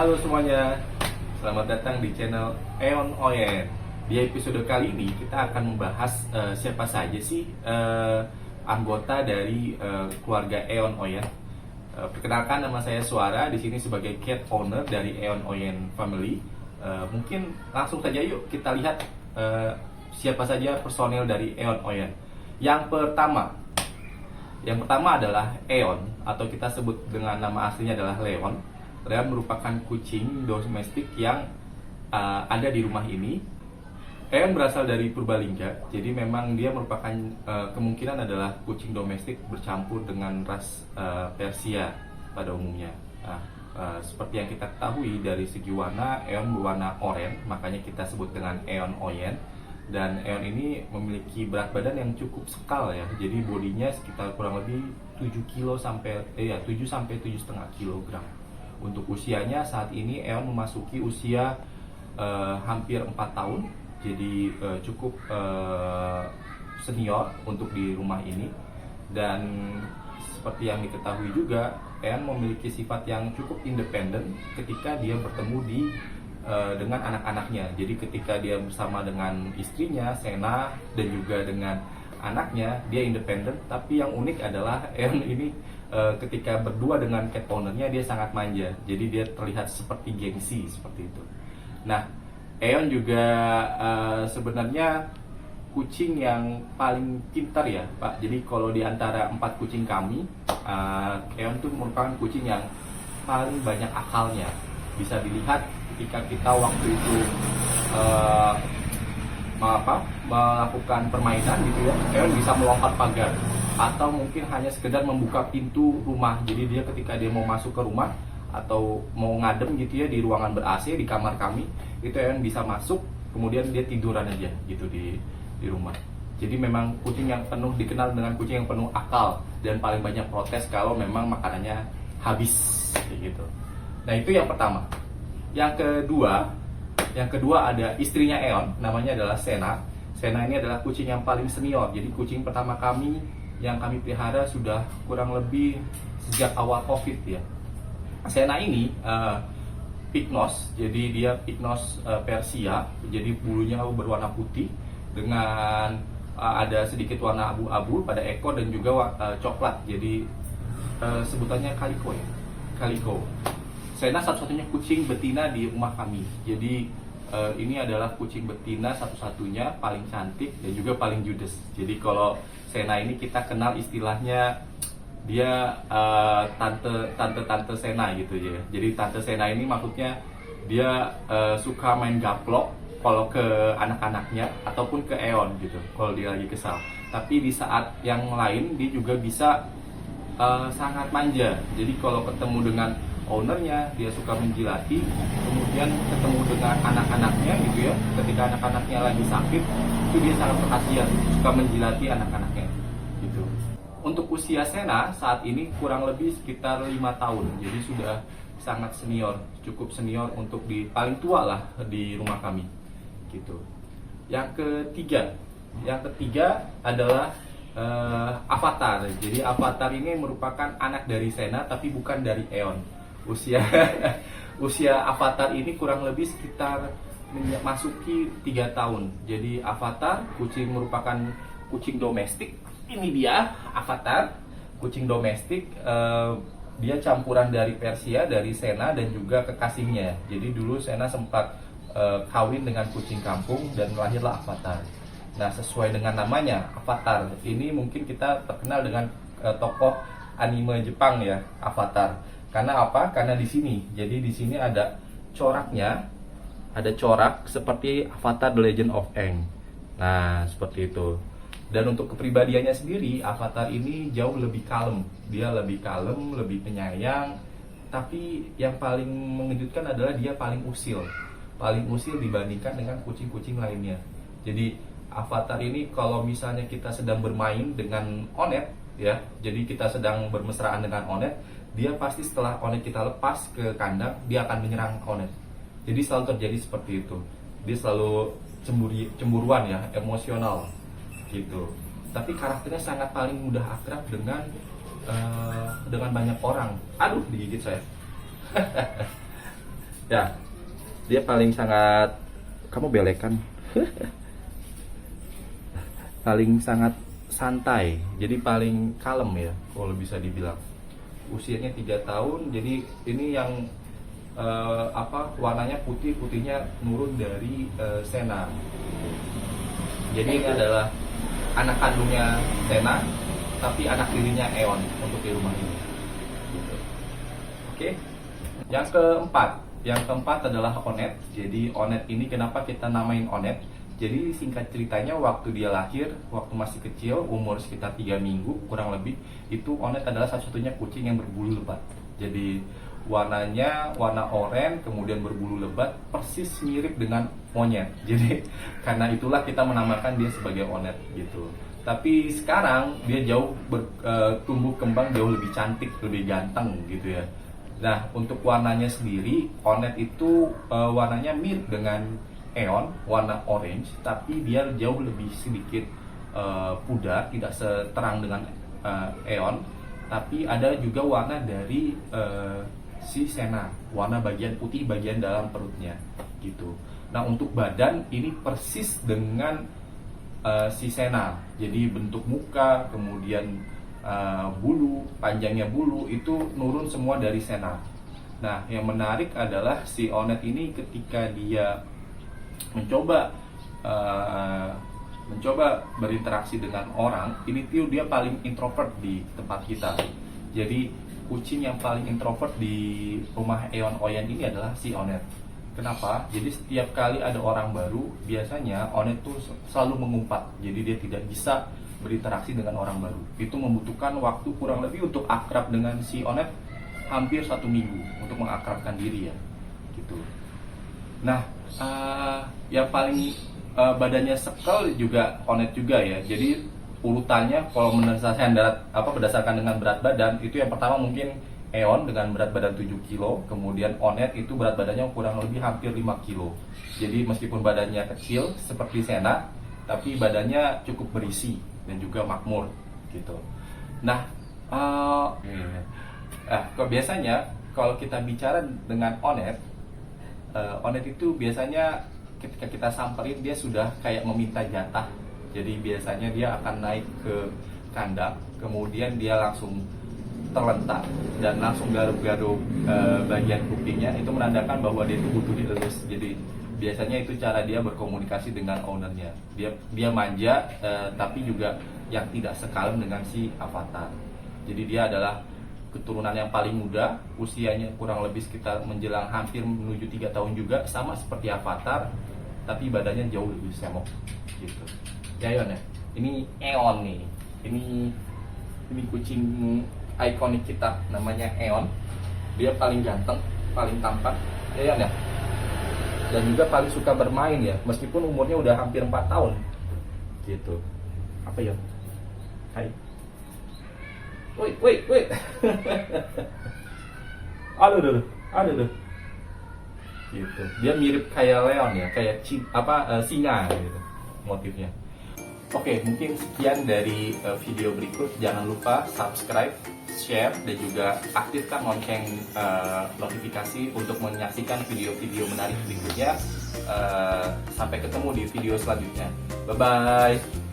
Halo semuanya, selamat datang di channel Eon Oyen. Di episode kali ini kita akan membahas siapa saja sih anggota dari keluarga Eon Oyen. Perkenalkan, nama saya Suara, di sini sebagai cat owner dari Eon Oyen Family. Mungkin langsung saja yuk kita lihat siapa saja personil dari Eon Oyen. Yang pertama adalah Eon, atau kita sebut dengan nama aslinya adalah Leon. Leon merupakan kucing domestik yang ada di rumah ini. Leon berasal dari Purbalingga, jadi memang dia merupakan kemungkinan adalah kucing domestik bercampur dengan ras Persia pada umumnya. Seperti yang kita ketahui dari segi warna, Eon berwarna oranye, makanya kita sebut dengan Eon Oyen. Dan Eon ini memiliki berat badan yang cukup sekal ya, jadi bodinya sekitar kurang lebih 7 sampai 7,5 kg. Untuk usianya saat ini Eon memasuki usia hampir 4 tahun, jadi cukup senior untuk di rumah ini. Dan seperti yang diketahui juga, Eon memiliki sifat yang cukup independen ketika dia bertemu dengan anak-anaknya. Jadi ketika dia bersama dengan istrinya Sena dan juga dengan anaknya, dia independen. Tapi yang unik adalah Eon ini ketika berdua dengan cat ownernya dia sangat manja. Jadi dia terlihat seperti gengsi seperti itu. Nah, Eon juga sebenarnya kucing yang paling pintar ya, Pak. Jadi kalau di antara 4 kucing kami, Eon itu merupakan kucing yang paling banyak akalnya. Bisa dilihat ketika kita waktu itu melakukan permainan gitu ya, Eon bisa melompat pagar atau mungkin hanya sekedar membuka pintu rumah. Jadi dia ketika dia mau masuk ke rumah atau mau ngadem gitu ya di ruangan ber-AC di kamar kami, itu Eon bisa masuk, kemudian dia tiduran aja gitu di rumah. Jadi memang kucing yang penuh, dikenal dengan kucing yang penuh akal dan paling banyak protes kalau memang makanannya habis gitu. Nah, itu yang pertama. Yang kedua ada istrinya Eon, namanya adalah Sena. Sena ini adalah kucing yang paling senior. Jadi kucing pertama kami yang kami pelihara sudah kurang lebih sejak awal COVID ya. Sena ini Pygnos, jadi dia Pygnos Persia, jadi bulunya berwarna putih dengan ada sedikit warna abu-abu pada ekor dan juga coklat. Jadi sebutannya Calico ya, Calico. Sena satu-satunya kucing betina di rumah kami. Jadi ini adalah kucing betina satu-satunya, paling cantik dan juga paling judes. Jadi kalau Sena ini kita kenal istilahnya dia tante Sena gitu ya. Jadi tante Sena ini maksudnya dia suka main gaplok kalau ke anak-anaknya ataupun ke Eon gitu kalau dia lagi kesal. Tapi di saat yang lain dia juga bisa sangat manja. Jadi kalau ketemu dengan ownernya dia suka menjilati, kemudian ketemu dengan anak-anaknya gitu ya, ketika anak-anaknya lagi sakit itu dia sangat perhatian, suka menjilati anak-anaknya gitu. Untuk usia Sena saat ini kurang lebih sekitar 5 tahun, jadi sudah sangat senior, cukup senior untuk paling tua lah di rumah kami gitu. Yang ketiga adalah Avatar. Jadi Avatar ini merupakan anak dari Sena tapi bukan dari Eon. Usia Avatar ini kurang lebih sekitar memasuki 3 tahun. Jadi Avatar merupakan kucing domestik. Ini dia Avatar, kucing domestik. Dia campuran dari Persia, dari Sena dan juga kekasihnya. Jadi dulu Sena sempat kawin dengan kucing kampung dan lahirlah Avatar. Nah, sesuai dengan namanya Avatar, ini mungkin kita terkenal dengan tokoh anime Jepang ya, Avatar. Karena apa? Karena di sini. Jadi di sini ada coraknya, ada corak seperti Avatar The Legend of Aang. Nah, seperti itu. Dan untuk kepribadiannya sendiri, Avatar ini jauh lebih kalem. Dia lebih kalem, lebih penyayang. Tapi yang paling mengejutkan adalah dia paling usil. Paling usil dibandingkan dengan kucing-kucing lainnya. Jadi Avatar ini kalau misalnya kita sedang bermain dengan Onet ya, jadi kita sedang bermesraan dengan Onet, dia pasti setelah Onet kita lepas ke kandang, dia akan menyerang Onet. Jadi selalu terjadi seperti itu. Dia selalu cemburuan ya, emosional gitu. Tapi karakternya sangat paling mudah akrab dengan banyak orang. Aduh, digigit saya. Ya, dia paling sangat, kamu belekan. Paling sangat santai, jadi paling kalem ya kalau bisa dibilang. Usianya 3 tahun, jadi ini yang warnanya putihnya nurun dari Sena. Jadi ini adalah anak kandungnya Sena, tapi anak tirinya Eon untuk di rumah ini. Gitu. Oke. Yang keempat adalah Onet. Jadi Onet ini kenapa kita namain Onet? Jadi singkat ceritanya waktu dia lahir, waktu masih kecil, umur sekitar 3 minggu kurang lebih, itu Onet adalah satu-satunya kucing yang berbulu lebat. Jadi warnanya warna oranye, kemudian berbulu lebat, persis mirip dengan monyet. Jadi karena itulah kita menamakan dia sebagai Onet gitu. Tapi sekarang dia jauh tumbuh kembang jauh lebih cantik, lebih ganteng gitu ya. Nah, untuk warnanya sendiri, Onet itu warnanya mirip dengan Eon, warna orange, tapi dia jauh lebih sedikit pudar, tidak seterang dengan Eon. Tapi ada juga warna dari si Sena, warna bagian putih bagian dalam perutnya, gitu. Nah, untuk badan ini persis dengan si Sena. Jadi bentuk muka, kemudian bulu, panjangnya bulu itu nurun semua dari Sena. Nah, yang menarik adalah si Onet ini ketika dia mencoba berinteraksi dengan orang, ini tuh dia paling introvert di tempat kita. Jadi kucing yang paling introvert di rumah Eon Oyen ini adalah si Onet. Kenapa? Jadi setiap kali ada orang baru, biasanya Onet tuh selalu mengumpat. Jadi dia tidak bisa berinteraksi dengan orang baru. Itu membutuhkan waktu kurang lebih untuk akrab dengan si Onet hampir 1 minggu untuk mengakrabkan diri ya, gitu. Nah, yang paling badannya sekel juga Onet juga ya. Jadi urutannya kalau berdasarkan dengan berat badan itu yang pertama mungkin Eon dengan berat badan 7 kilo, kemudian Onet itu berat badannya kurang lebih hampir 5 kilo. Jadi meskipun badannya kecil seperti Sena, tapi badannya cukup berisi dan juga makmur gitu. Nah, biasanya kalau kita bicara dengan Onet itu biasanya ketika kita samperin dia sudah kayak meminta jatah. Jadi biasanya dia akan naik ke kandang, kemudian dia langsung terlentak dan langsung garuk-garuk bagian kupingnya. Itu menandakan bahwa dia itu butuh dielus. Jadi biasanya itu cara dia berkomunikasi dengan ownernya. Dia manja, tapi juga yang tidak sekalem dengan si Avatar. Jadi dia adalah keturunan yang paling muda, usianya kurang lebih sekitar menjelang hampir menuju 3 tahun juga, sama seperti Avatar, tapi badannya jauh lebih semok gitu. Ya Eon ya, ini Eon nih, ini kucing ikonik kita, namanya Eon. Dia paling ganteng, paling tampan, ya Eon ya, dan juga paling suka bermain ya, meskipun umurnya udah hampir 4 tahun gitu. Apa ya? Hai. Wait. Aduh. Gitu. Dia mirip kayak leon ya, kayak singa gitu motifnya. Oke, mungkin sekian dari video berikut. Jangan lupa subscribe, share, dan juga aktifkan lonceng notifikasi untuk menyaksikan video-video menarik berikutnya. Sampai ketemu di video selanjutnya. Bye-bye.